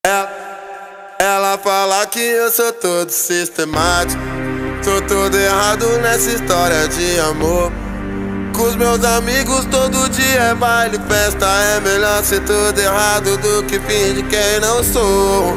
Ela fala que eu sou todo sistemático, sou todo errado nessa história de amor. Com os meus amigos todo dia é baile, festa. É melhor ser todo errado do que fingir quem não sou.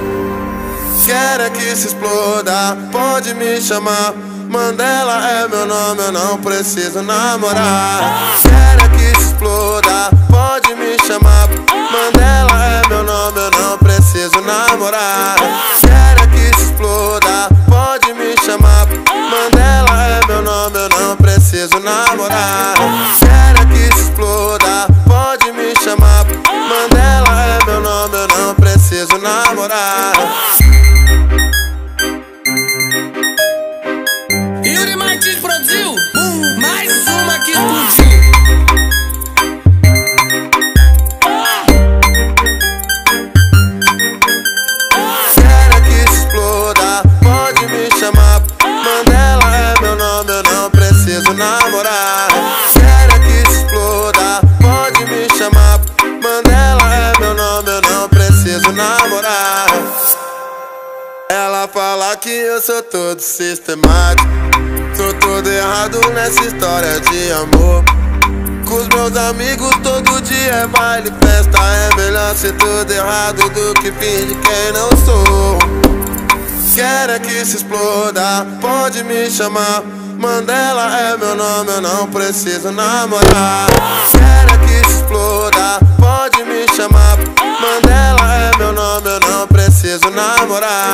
Quero é que se exploda, pode me chamar. Mandela é meu nome, eu não preciso namorar. Quero é que se exploda, pode me chamar. Mandela é meu nome, eu não preciso namorar. Quero é que se exploda, pode me chamar. Mandela é meu nome, eu não preciso namorar. Quero é que se exploda, pode me chamar. Mandela é meu nome, eu não preciso namorar. Yuri Martins produziu mais uma que explodiu. Quero que se exploda, pode me chamar. Mandela é meu nome, eu não preciso namorar. Quero que se exploda, pode me chamar. Mandela é meu nome, eu não preciso namorar. Ela fala que eu sou todo sistemático, sou todo errado nessa história de amor. Com os meus amigos todo dia é baile, festa. É melhor ser todo errado do que fingir quem não sou. Quero é que se exploda, pode me chamar. Mandela é meu nome, eu não preciso namorar. Quero é que se exploda, pode me chamar. Mandela é meu nome, eu não preciso namorar.